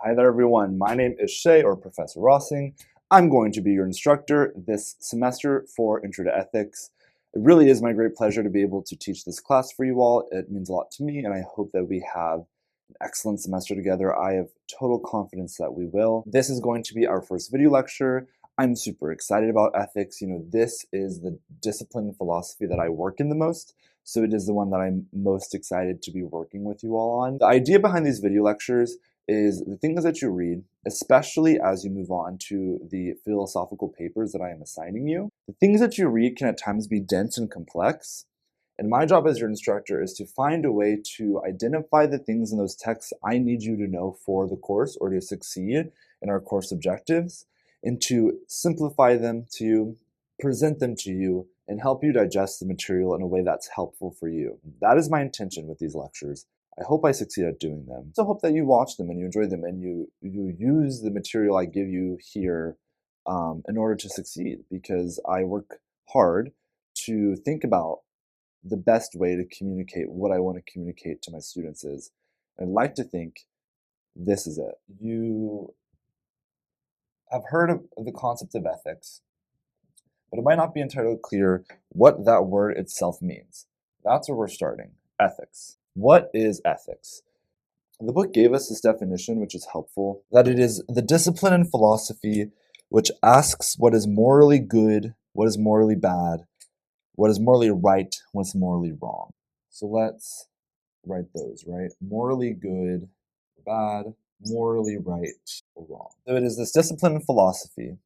Hi there everyone, my name is Shay or Professor Rossing. I'm going to be your instructor this semester for Intro to Ethics. It really is my great pleasure to be able to teach this class for you all. It means a lot to me and I hope that we have an excellent semester together. I have total confidence that we will. This is going to be our first video lecture. I'm super excited about ethics. This is the discipline and philosophy that I work in the most. So it is the one that I'm most excited to be working with you all on. The idea behind these video lectures is the things that you read, especially as you move on to the philosophical papers that I am assigning you. The things that you read can at times be dense and complex, and my job as your instructor is to find a way to identify the things in those texts I need you to know for the course or to succeed in our course objectives, and to simplify them to you, present them to you, and help you digest the material in a way that's helpful for you. That is my intention with these lectures. I hope I succeed at doing them. So I hope that you watch them and you enjoy them and you use the material I give you here in order to succeed, because I work hard to think about the best way to communicate what I want to communicate to my students is. I'd like to think this is it. You have heard of the concept of ethics, but it might not be entirely clear what that word itself means. That's where we're starting. Ethics. What is ethics? The book gave us this definition, which is helpful, that it is the discipline and philosophy which asks what is morally good, what is morally bad, what is morally right, what's morally wrong. So let's write those, right? Morally good, bad, morally right, or wrong. So it is this discipline and philosophy.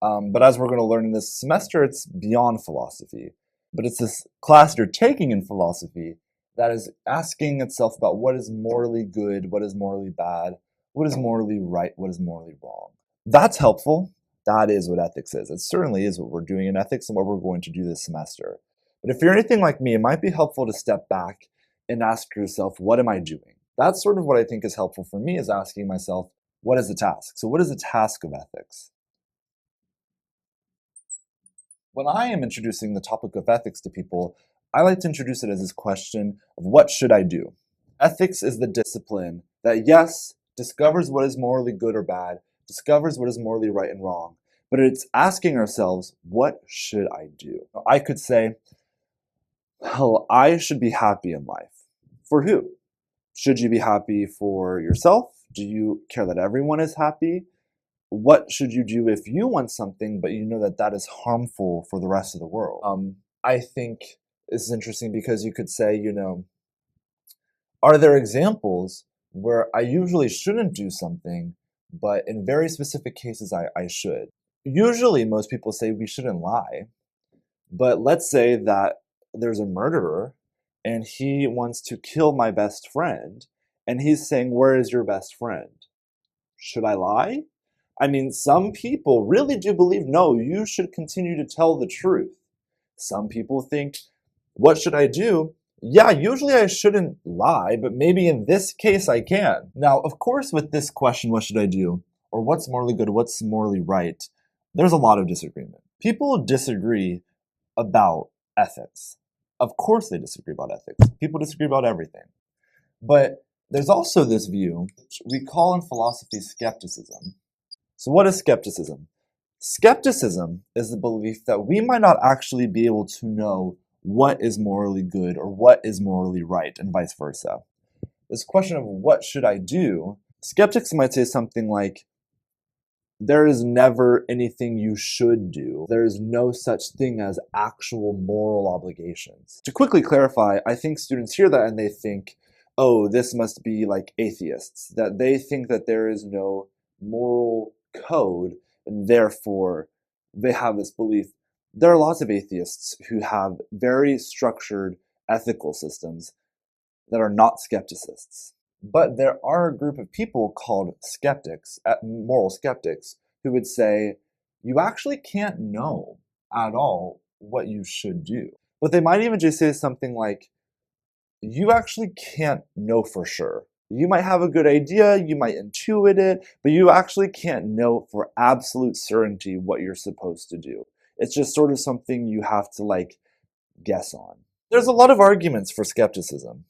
But as we're going to learn in this semester, it's beyond philosophy. But it's this class you're taking in philosophy that is asking itself about what is morally good, what is morally bad, what is morally right, what is morally wrong. That's helpful. That is what ethics is. It certainly is what we're doing in ethics and what we're going to do this semester. But if you're anything like me, it might be helpful to step back and ask yourself, what am I doing? That's sort of what I think is helpful for me, is asking myself, what is the task? So what is the task of ethics? When I am introducing the topic of ethics to people, I like to introduce it as this question of what should I do? Ethics is the discipline that, yes, discovers what is morally good or bad, discovers what is morally right and wrong, but it's asking ourselves, what should I do? I could say, well, I should be happy in life. For who? Should you be happy for yourself? Do you care that everyone is happy? What should you do if you want something, but you know that that is harmful for the rest of the world? I think this is interesting because you could say, are there examples where I usually shouldn't do something, but in very specific cases I should? Usually most people say we shouldn't lie, but let's say that there's a murderer and he wants to kill my best friend, and he's saying, where is your best friend? Should I lie? I mean, some people really do believe, no, you should continue to tell the truth. Some people think, what should I do? Yeah, usually I shouldn't lie, but maybe in this case I can. Now, of course, with this question, what should I do? Or what's morally good, what's morally right? There's a lot of disagreement. People disagree about ethics. Of course they disagree about ethics. People disagree about everything. But there's also this view, which we call in philosophy skepticism. So what is skepticism? Skepticism is the belief that we might not actually be able to know what is morally good or what is morally right, and vice versa. This question of what should I do, skeptics might say something like, there is never anything you should do. There is no such thing as actual moral obligations. To quickly clarify, I think students hear that and they think, oh, this must be like atheists, that they think that there is no moral code and therefore they have this belief. There are lots of atheists who have very structured ethical systems that are not skepticists. But there are a group of people called skeptics, moral skeptics, who would say, you actually can't know at all what you should do. But they might even just say something like, you actually can't know for sure. You might have a good idea, you might intuit it, but you actually can't know for absolute certainty what you're supposed to do. It's just sort of something you have to guess on. There's a lot of arguments for skepticism.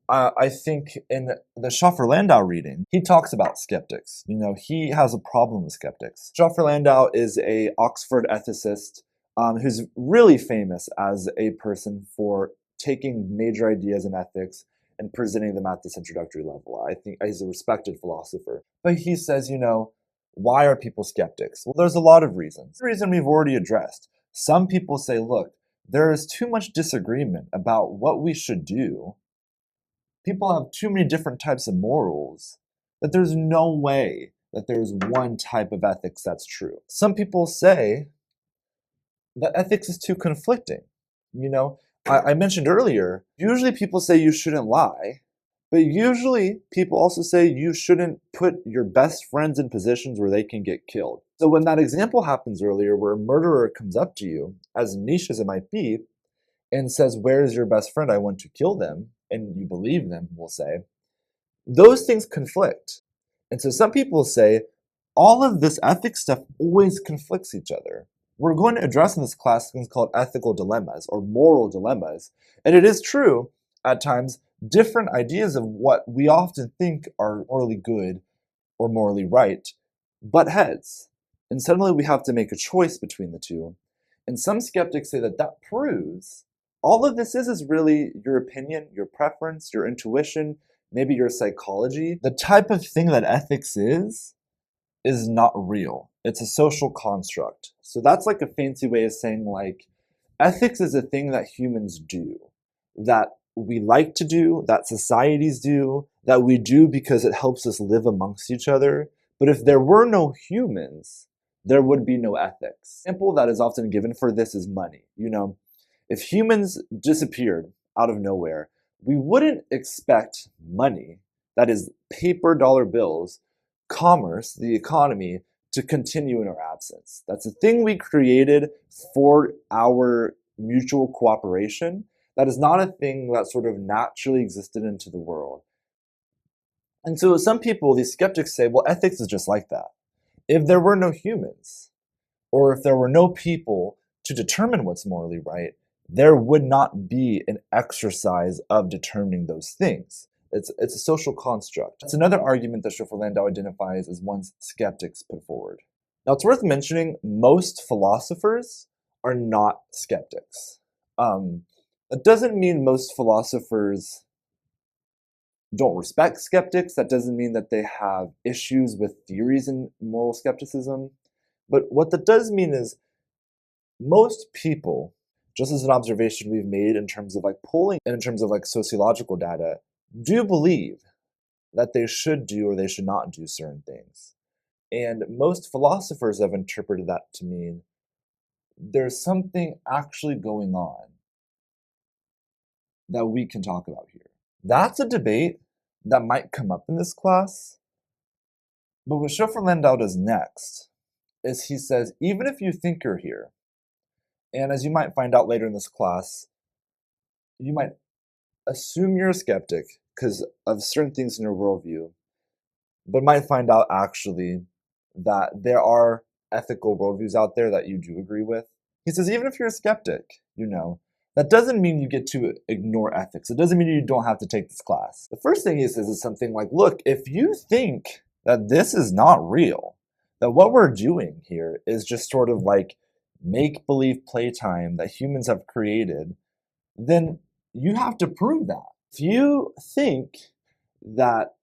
I think in the Schaffer-Landau reading, he talks about skeptics. He has a problem with skeptics. Schaffer-Landau is a Oxford ethicist who's really famous as a person for taking major ideas in ethics and presenting them at this introductory level. I think he's a respected philosopher. But he says, why are people skeptics? Well, there's a lot of reasons. The reason we've already addressed. Some people say, look, there is too much disagreement about what we should do. People have too many different types of morals that there's no way that there's one type of ethics that's true. Some people say that ethics is too conflicting. I mentioned earlier, usually people say you shouldn't lie, but usually people also say you shouldn't put your best friends in positions where they can get killed. So when that example happens earlier where a murderer comes up to you, as niche as it might be, and says, "Where is your best friend? I want to kill them," and you believe them, we'll say, those things conflict. And so some people say, all of this ethics stuff always conflicts each other. We're going to address in this class things called ethical dilemmas or moral dilemmas. And it is true, at times, different ideas of what we often think are morally good or morally right butt heads. And suddenly we have to make a choice between the two. And some skeptics say that that proves all of this is really your opinion, your preference, your intuition, maybe your psychology. The type of thing that ethics is not real. It's a social construct. So that's like a fancy way of saying like ethics is a thing that humans do, that we like to do, that societies do, that we do because it helps us live amongst each other. But if there were no humans, there would be no ethics. An example that is often given for this is money. If humans disappeared out of nowhere, we wouldn't expect money, that is paper dollar bills, commerce, the economy, to continue in our absence. That's a thing we created for our mutual cooperation. That is not a thing that sort of naturally existed into the world. And so some people, these skeptics say, well, ethics is just like that. If there were no humans, or if there were no people to determine what's morally right, there would not be an exercise of determining those things. It's a social construct. It's another argument that Schaffer-Landau identifies as one skeptics put forward. Now, it's worth mentioning most philosophers are not skeptics. That doesn't mean most philosophers don't respect skeptics. That doesn't mean that they have issues with theories in moral skepticism. But what that does mean is most people, just as an observation we've made in terms of like polling and in terms of like sociological data, do believe that they should do or they should not do certain things. And most philosophers have interpreted that to mean there's something actually going on that we can talk about here. That's a debate that might come up in this class. But what Schaffer-Landau does next is he says, even if you think you're here, and as you might find out later in this class, you might assume you're a skeptic because of certain things in your worldview, but might find out actually that there are ethical worldviews out there that you do agree with. He says, even if you're a skeptic, that doesn't mean you get to ignore ethics. It doesn't mean you don't have to take this class. The first thing he says is something like, look, if you think that this is not real, that what we're doing here is just sort of like make-believe playtime that humans have created, then you have to prove that. If you think that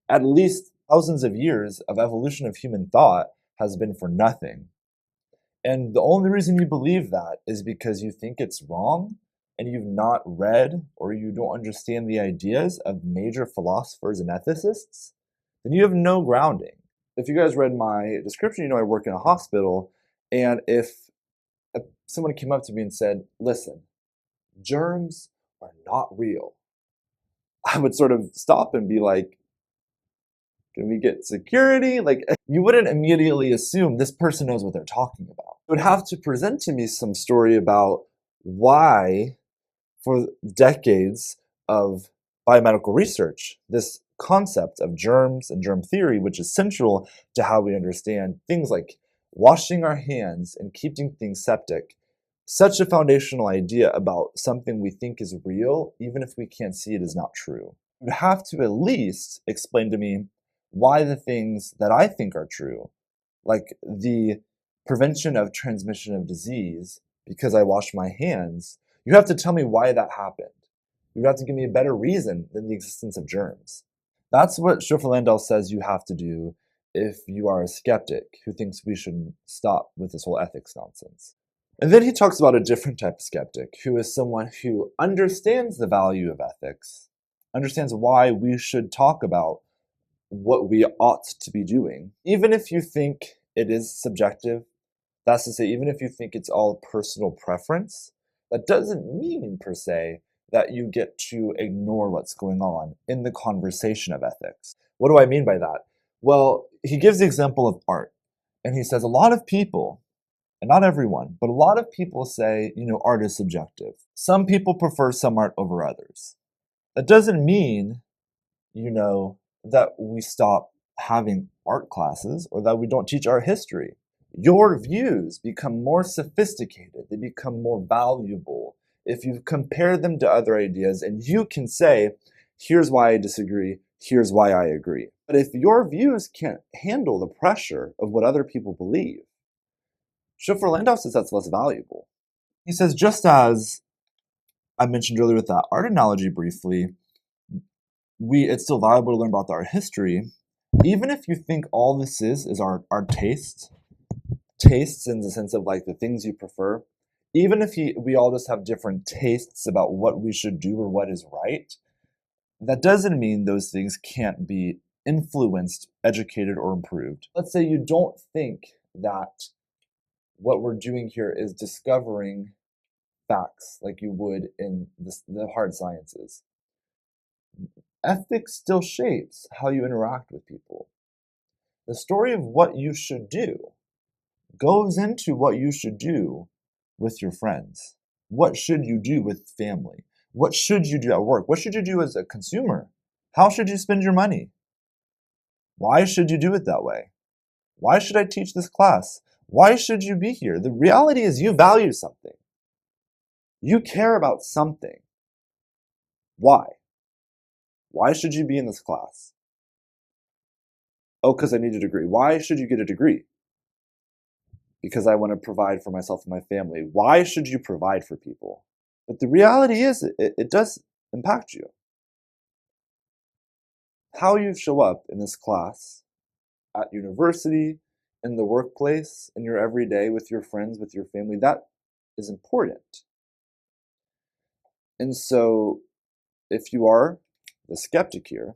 at least thousands of years of evolution of human thought has been for nothing, and the only reason you believe that is because you think it's wrong and you've not read or you don't understand the ideas of major philosophers and ethicists, then you have no grounding. If you guys read my description, I work in a hospital, and if someone came up to me and said, listen, germs are not real, I would sort of stop and be like, can we get security? Like, you wouldn't immediately assume this person knows what they're talking about. You would have to present to me some story about why, for decades of biomedical research, this concept of germs and germ theory, which is central to how we understand things like washing our hands and keeping things septic, such a foundational idea about something we think is real, even if we can't see it, is not true. You have to at least explain to me why the things that I think are true, like the prevention of transmission of disease because I wash my hands, you have to tell me why that happened. You have to give me a better reason than the existence of germs. That's what Schoeffer Landau says you have to do if you are a skeptic who thinks we should stop with this whole ethics nonsense. And then he talks about a different type of skeptic, who is someone who understands the value of ethics, understands why we should talk about what we ought to be doing. Even if you think it is subjective, that's to say, even if you think it's all personal preference, that doesn't mean, per se, that you get to ignore what's going on in the conversation of ethics. What do I mean by that? Well, he gives the example of art, and he says a lot of people, and not everyone, but a lot of people say, art is subjective. Some people prefer some art over others. That doesn't mean, that we stop having art classes or that we don't teach art history. Your views become more sophisticated, they become more valuable if you compare them to other ideas and you can say, here's why I disagree, here's why I agree. But if your views can't handle the pressure of what other people believe, Schoeffer Landau says that's less valuable. He says, just as I mentioned earlier with that art analogy briefly, it's still valuable to learn about our history, even if you think all this is our tastes in the sense of like the things you prefer, even if we all just have different tastes about what we should do or what is right, that doesn't mean those things can't be influenced, educated, or improved. Let's say you don't think that what we're doing here is discovering facts like you would in the hard sciences. Ethics still shapes how you interact with people. The story of what you should do goes into what you should do with your friends. What should you do with family? What should you do at work? What should you do as a consumer? How should you spend your money? Why should you do it that way? Why should I teach this class? Why should you be here? The reality is you value something. You care about something. Why? Why should you be in this class? Oh, because I need a degree. Why should you get a degree? Because I want to provide for myself and my family. Why should you provide for people? But the reality is, it does impact you. How you show up in this class, at university, in the workplace, in your everyday, with your friends, with your family, that is important. And so, if you are the skeptic here,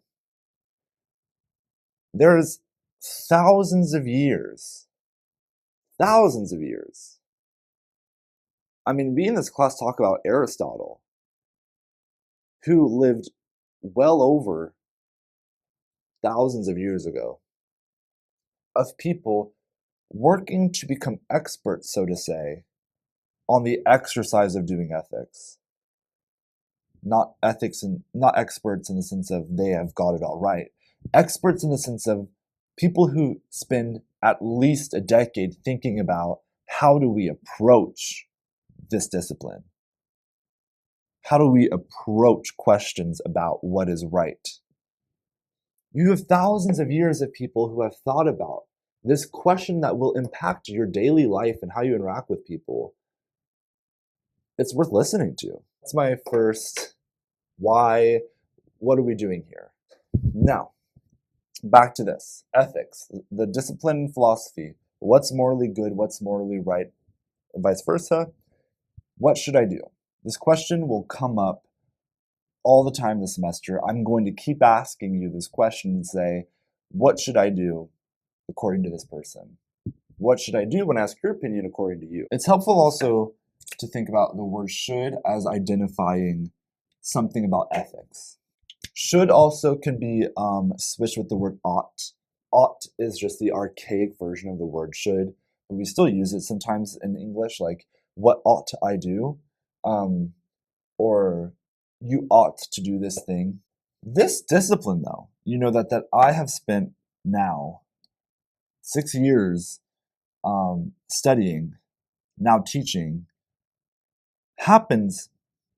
there's thousands of years. I mean, we in this class talk about Aristotle, who lived well over thousands of years ago, of people working to become experts, so to say, on the exercise of doing ethics. Not experts in the sense of they have got it all right. Experts in the sense of people who spend at least a decade thinking about how do we approach this discipline? How do we approach questions about what is right? You have thousands of years of people who have thought about this question that will impact your daily life and how you interact with people. It's worth listening to. That's my first why. What are we doing here? Now, back to this. Ethics, the discipline philosophy. What's morally good? What's morally right? And vice versa. What should I do? This question will come up all the time this semester. I'm going to keep asking you this question and say, what should I do according to this person? What should I do when I ask your opinion according to you? It's helpful also to think about the word should as identifying something about ethics. Should also can be switched with the word ought. Ought is just the archaic version of the word should, but we still use it sometimes in English, like, what ought I do? Or you ought to do this thing. This discipline, though, that I have spent now 6 years studying, now teaching, happens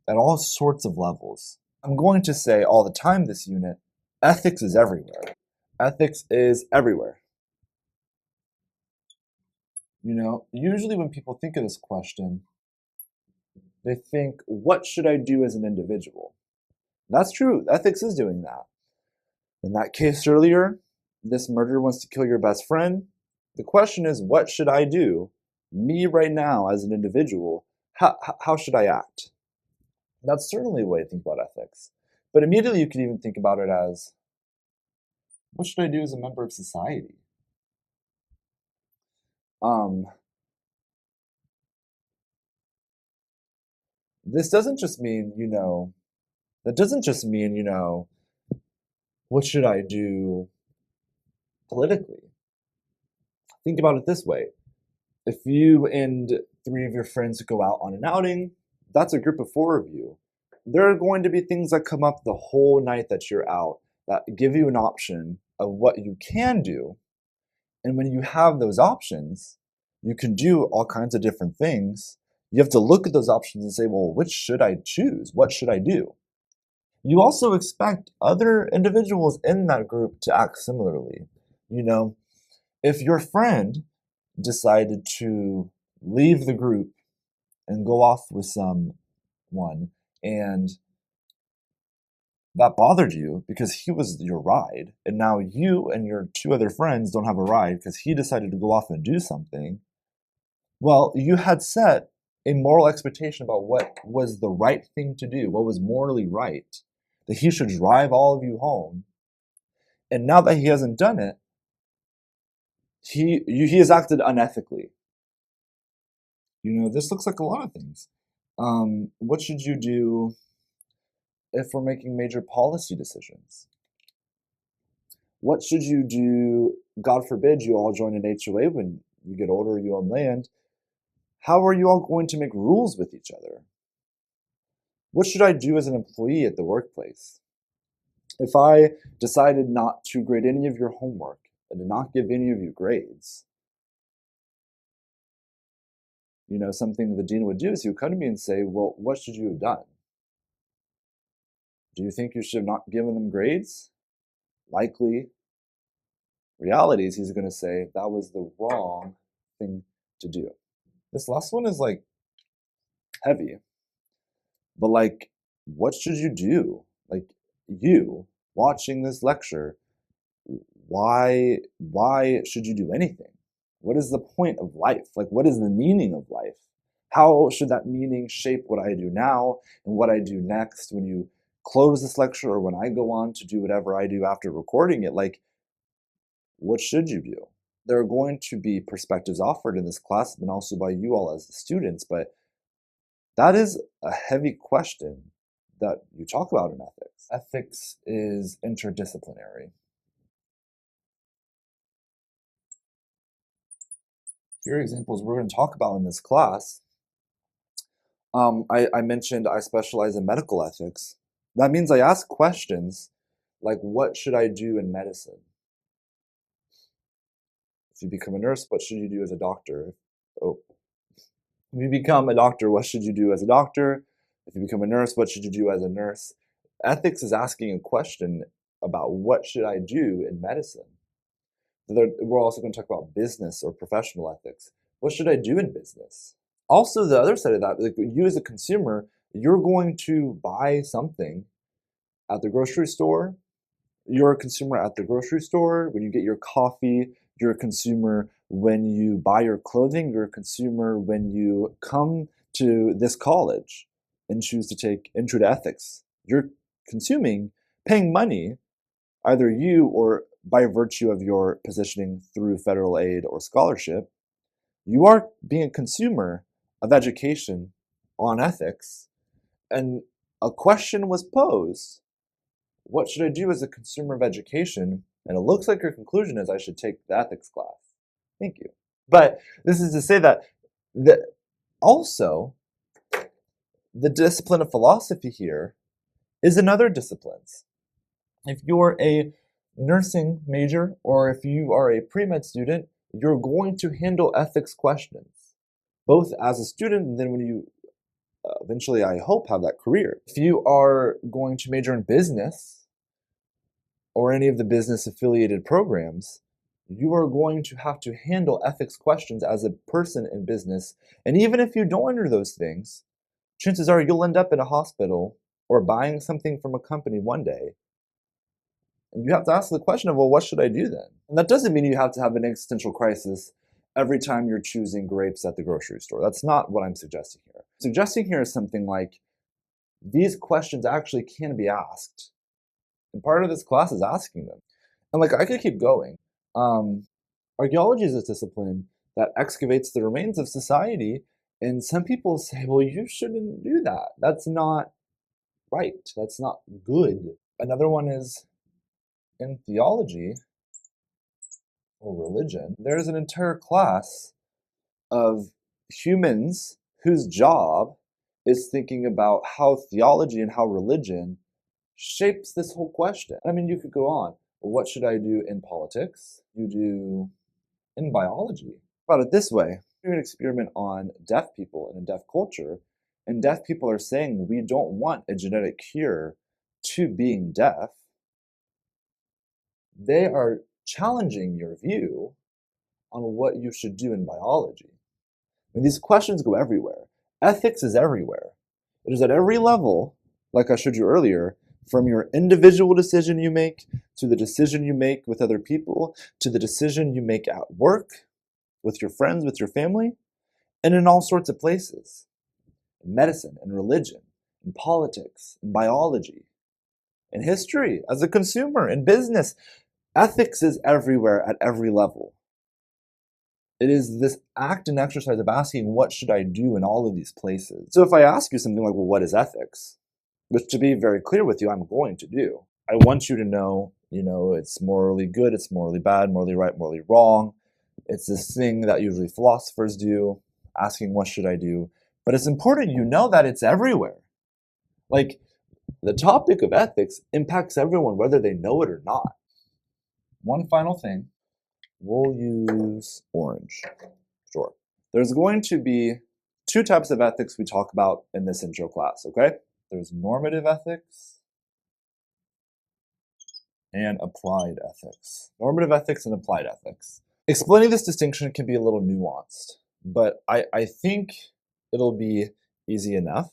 at all sorts of levels. I'm going to say all the time this unit, ethics is everywhere. Ethics is everywhere. Usually when people think of this question, they think, what should I do as an individual? That's true. Ethics is doing that. In that case earlier, this murderer wants to kill your best friend. The question is, what should I do, me right now as an individual? How should I act? That's certainly a way to think about ethics. But immediately you could even think about it as, what should I do as a member of society? This doesn't just mean, that doesn't just mean, what should I do politically? Think about it this way. If you and 3 of your friends go out on an outing, that's a group of 4 of you. There are going to be things that come up the whole night that you're out that give you an option of what you can do. And when you have those options, you can do all kinds of different things. You have to look at those options and say, well, which should I choose? What should I do? You also expect other individuals in that group to act similarly. If your friend decided to leave the group and go off with someone, and that bothered you because he was your ride, and now you and your 2 other friends don't have a ride because he decided to go off and do something, well, you had set a moral expectation about what was the right thing to do, what was morally right, that he should drive all of you home. And now that he hasn't done it, he has acted unethically. This looks like a lot of things. What should you do if we're making major policy decisions? What should you do, God forbid you all join an HOA when you get older, you own land? How are you all going to make rules with each other? What should I do as an employee at the workplace? If I decided not to grade any of your homework and to not give any of you grades, something the dean would do is he would come to me and say, well, what should you have done? Do you think you should have not given them grades? Likely. Reality is he's going to say that was the wrong thing to do. This last one is heavy, but what should you do? You watching this lecture, why should you do anything? What is the point of life? What is the meaning of life? How should that meaning shape what I do now and what I do next when you close this lecture or when I go on to do whatever I do after recording it? What should you do? There are going to be perspectives offered in this class and also by you all as the students, but that is a heavy question that you talk about in ethics. Ethics is interdisciplinary. Here are examples we're going to talk about in this class. I mentioned I specialize in medical ethics. That means I ask questions like, what should I do in medicine? If you become a nurse, what should you do as a doctor? If you become a doctor, what should you do as a doctor? If you become a nurse, what should you do as a nurse? Ethics is asking a question about what should I do in medicine. We're also going to talk about business or professional ethics. What should I do in business? Also, the other side of that, you as a consumer, you're going to buy something at the grocery store. You're a consumer at the grocery store. When you get your coffee, you're a consumer when you buy your clothing. You're a consumer when you come to this college and choose to take Intro to Ethics. You're consuming, paying money, either you or by virtue of your positioning through federal aid or scholarship. You are being a consumer of education on ethics. And a question was posed. What should I do as a consumer of education? And it looks like your conclusion is I should take the ethics class. Thank you. But this is to say that also the discipline of philosophy here is another discipline. If you're a nursing major or if you are a pre-med student, you're going to handle ethics questions, both as a student and then when you eventually, I hope, have that career. If you are going to major in business or any of the business affiliated programs, you are going to have to handle ethics questions as a person in business. And even if you don't enter those things, chances are you'll end up in a hospital or buying something from a company one day. And you have to ask the question of, well, what should I do then? And that doesn't mean you have to have an existential crisis every time you're choosing grapes at the grocery store. That's not what I'm suggesting here. Suggesting here is something like, these questions actually can be asked. And part of this class is asking them. And like, I could keep going. Archaeology is a discipline that excavates the remains of society. And some people say, well, you shouldn't do that. That's not right. That's not good. Another one is in theology or religion. There's an entire class of humans whose job is thinking about how theology and how religion shapes this whole question. I mean, you could go on. What should I do in politics? You do in biology. About it this way, do an experiment on deaf people in a deaf culture, and deaf people are saying we don't want a genetic cure to being deaf. They are challenging your view on what you should do in biology. I mean, these questions go everywhere. Ethics is everywhere. It is at every level, like I showed you earlier, from your individual decision you make, to the decision you make with other people, to the decision you make at work, with your friends, with your family, and in all sorts of places. In medicine, in religion, in politics, in biology, in history, as a consumer, in business. Ethics is everywhere at every level. It is this act and exercise of asking, what should I do in all of these places? So if I ask you something like, well, what is ethics? Which, to be very clear with you, I'm going to do. I want you to know, it's morally good, it's morally bad, morally right, morally wrong. It's this thing that usually philosophers do, asking, what should I do? But it's important you know that it's everywhere. Like, the topic of ethics impacts everyone, whether they know it or not. One final thing, we'll use orange. Sure. There's going to be two types of ethics we talk about in this intro class, okay? There's normative ethics and applied ethics. Normative ethics and applied ethics. Explaining this distinction can be a little nuanced, but I think it'll be easy enough.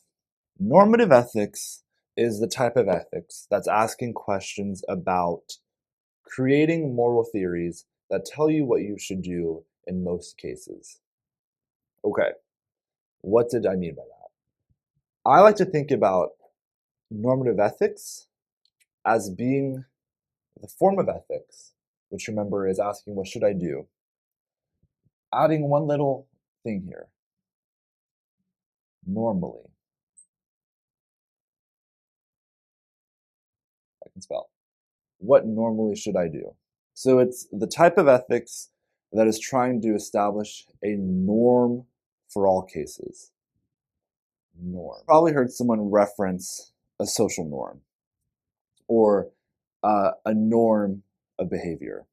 Normative ethics is the type of ethics that's asking questions about creating moral theories that tell you what you should do in most cases. Okay, what did I mean by that? I like to think about normative ethics as being the form of ethics, which remember is asking, what should I do? Adding one little thing here. Normally. I can spell. What normally should I do? So it's the type of ethics that is trying to establish a norm for all cases. Norm. Probably heard someone reference a social norm or a norm of behavior.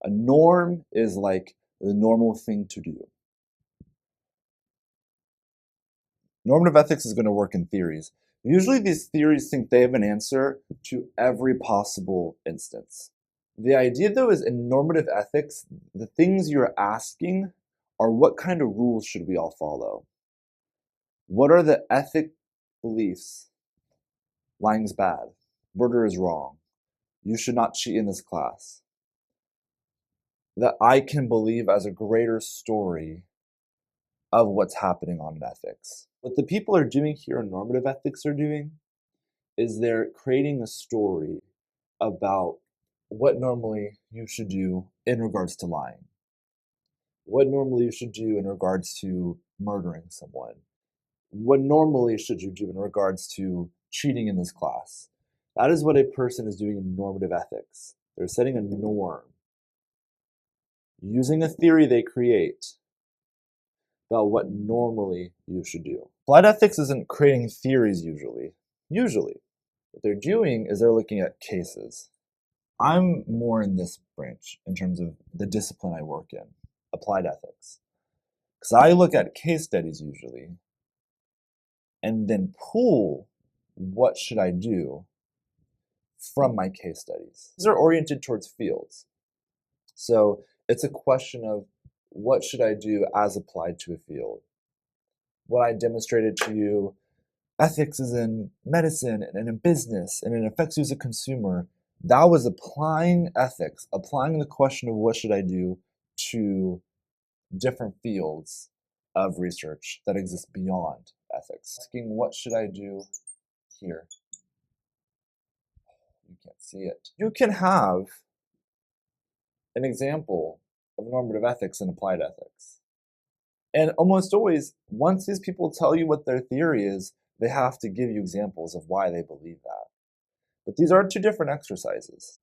A norm is like the normal thing to do. Normative ethics is going to work in theories. Usually these theories think they have an answer to every possible instance. The idea though is in normative ethics, the things you're asking are what kind of rules should we all follow? What are the ethic beliefs? Lying's bad. Murder is wrong. You should not cheat in this class. That I can believe as a greater story of what's happening on ethics. What the people are doing here in normative ethics are doing is they're creating a story about what normally you should do in regards to lying. What normally you should do in regards to murdering someone. What normally should you do in regards to cheating in this class. That is what a person is doing in normative ethics. They're setting a norm, using a theory they create about what normally you should do. Applied ethics isn't creating theories usually. What they're doing is they're looking at cases. I'm more in this branch in terms of the discipline I work in, applied ethics. Because I look at case studies usually, and then pull what should I do from my case studies. These are oriented towards fields. So it's a question of what should I do as applied to a field. What I demonstrated to you, ethics is in medicine and in business and it affects you as a consumer. That was applying ethics, applying the question of what should I do to different fields of research that exist beyond ethics. Asking what should I do here? You can't see it. You can have an example of normative ethics and applied ethics. And almost always, once these people tell you what their theory is, they have to give you examples of why they believe that. But these are two different exercises.